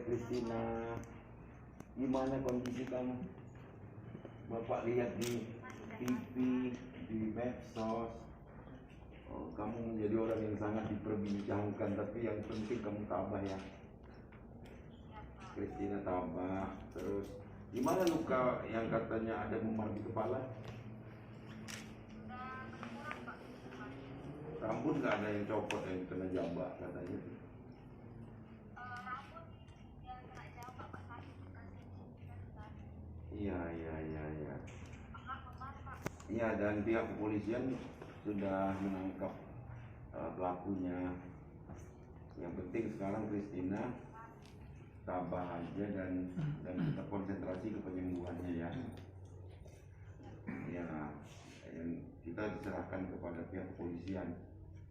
Kristina, gimana kondisi kamu? Bapak lihat di TV, di medsos, kamu menjadi orang yang sangat diperbincangkan, tapi yang penting kamu tabah ya. Kristina tabah. Terus gimana luka yang katanya ada memar di kepala? Rambut nggak ada yang copot, yang kena jambak katanya. Iya. Iya, dan pihak kepolisian sudah menangkap pelakunya. Yang penting sekarang Kristina tabah aja dan kita konsentrasi ke penyembuhannya ya. Ya, yang kita diserahkan kepada pihak kepolisian.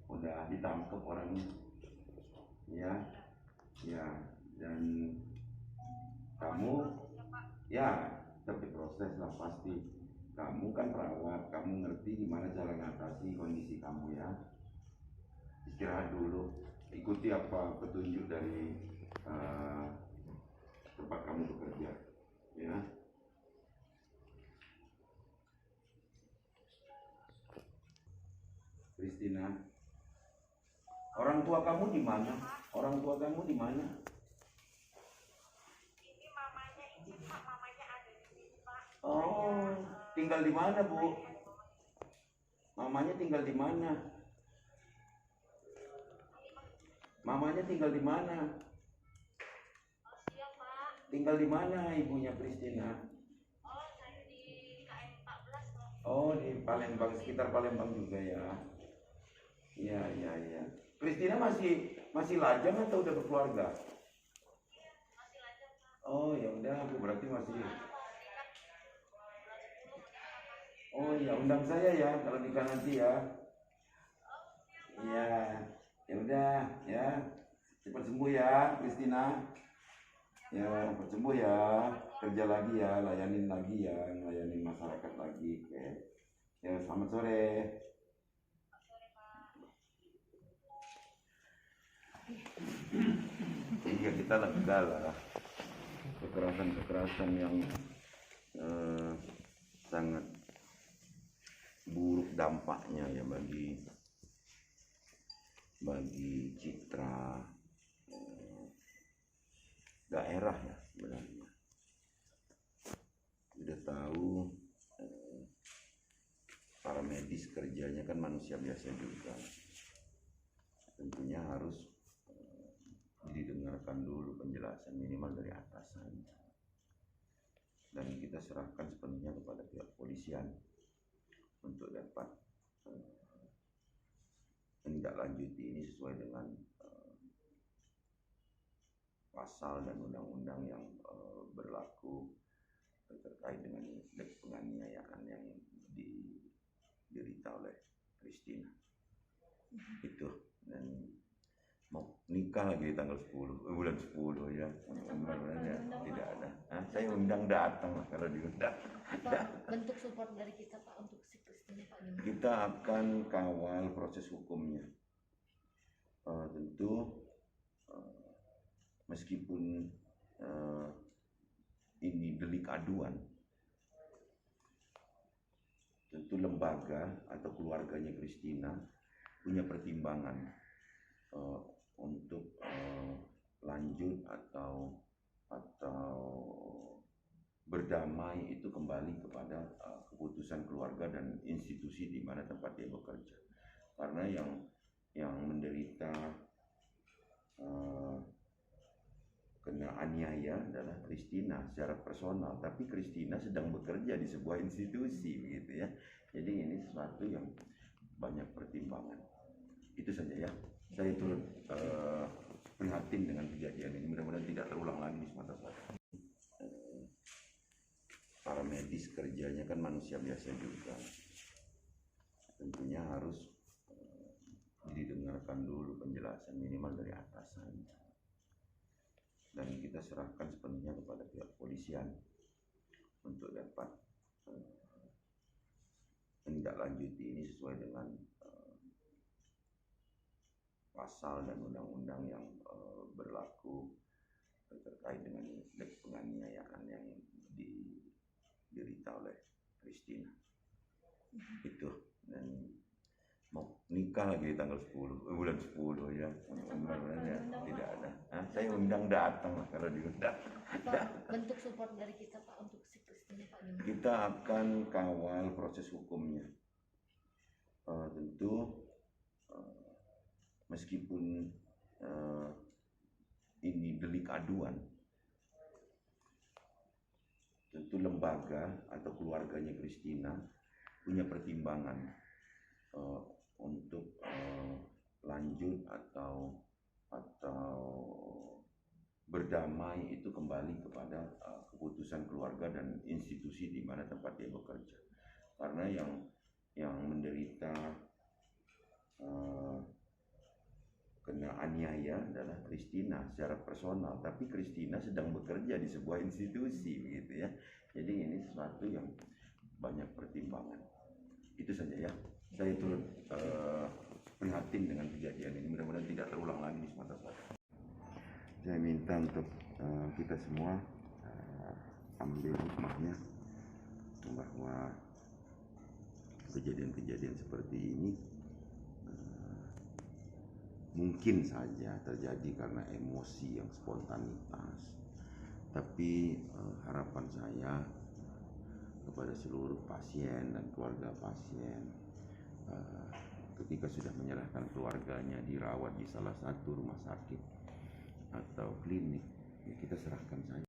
Udah ditangkap orangnya. Ya, dan kamu ya tapi proses lah pasti. Kamu kan perawat, kamu ngerti gimana cara mengatasi kondisi kamu ya. Istirahat dulu, ikuti apa petunjuk dari tempat kamu bekerja ya. Kristina, orang tua kamu di mana? Orang tua kamu di mana? Ini mamanya izin Pak, mamanya ada di sini Pak. Oh, tinggal di mana Bu? Mamanya tinggal di mana? Mamanya tinggal di mana? Oh siap Pak. Tinggal di mana ibunya Kristina? Oh saya di KM 14 Pak. Oh, di Palembang, sekitar Palembang juga ya. Iya. Kristina masih lajang atau udah berkeluarga? Iya masih lanjut Pak. Oh ya udah, aku berarti masih. Mau nikah bulan 10 menikah Pak. Oh ya, undang saya ya kalau nikah nanti ya. Oh siap Pak. Iya, ya udah ya. Cepat sembuh ya, Kristina. Ya, cepat sembuh ya. Kerja lagi ya, layanin lagi ya, layanin masyarakat lagi. Oke. Ya, selamat sore. Sore Pak. Iya, kita lega lah. Kekerasan yang sangat buruk dampaknya ya bagi citra daerah ya sebenarnya. Udah tahu para medis kerjanya kan manusia biasa juga, tentunya harus didengarkan dulu penjelasan minimal dari atasan, dan kita serahkan sepenuhnya kepada pihak kepolisian untuk dapat menindaklanjuti ini sesuai dengan pasal dan undang-undang yang berlaku terkait dengan penganiayaan yang diderita oleh Kristina. Itu, dan mau nikah lagi di tanggal 10 bulan 10 ya. Mudah-mudahan ya tidak ada. Saya undang, datang lah kalau diundang. Pak, bentuk support dari kita Pak untuk si Kristina Pak gimana? Kita akan kawal proses hukumnya. Tentu meskipun ini delik aduan, tentu lembaga atau keluarganya Kristina punya pertimbangan untuk lanjut atau berdamai itu kembali kepada keputusan keluarga dan institusi di mana tempat dia bekerja. Karena yang menderita kena aniaya adalah Kristina secara personal, tapi Kristina sedang bekerja di sebuah institusi begitu ya. Jadi ini sesuatu yang banyak pertimbangan. Itu saja ya. Saya turut prihatin dengan kejadian ini. Mudah-mudahan tidak terulang lagi di Sumatera Selatan. Para medis kerjanya kan manusia biasa juga, tentunya harus didengarkan dulu penjelasan minimal dari atasan, dan kita serahkan sepenuhnya kepada pihak kepolisian untuk dapat menindaklanjuti ini sesuai dengan pasal dan undang-undang yang berlaku terkait dengan penganiayaan yang diderita oleh Christina. Itu, dan mau nikah lagi di tanggal 10 bulan 10 ya. Mudah-mudahan ya tidak ada. Saya undang datang lah kalau diundang. Pak, bentuk support dari kita Pak untuk si Christina Pak gimana? Kita akan kawal proses hukumnya. Tentu meskipun ini delik aduan, tentu lembaga atau keluarganya Christina punya pertimbangan untuk lanjut atau berdamai itu kembali kepada keputusan keluarga dan institusi di mana tempat dia bekerja. Karena yang menderita kena aniaya adalah Christina secara personal, tapi Christina sedang bekerja di sebuah institusi begitu ya. Jadi ini sesuatu yang banyak pertimbangan. Itu saja ya. Saya turut prihatin dengan kejadian ini. Mudah-mudahan tidak terulang lagi di Sumatera Selatan. Saya minta untuk kita semua ambil hikmahnya bahwa kejadian-kejadian seperti ini mungkin saja terjadi karena emosi yang spontanitas, tapi harapan saya kepada seluruh pasien dan keluarga pasien, ketika sudah menyerahkan keluarganya dirawat di salah satu rumah sakit atau klinik, ya kita serahkan saja.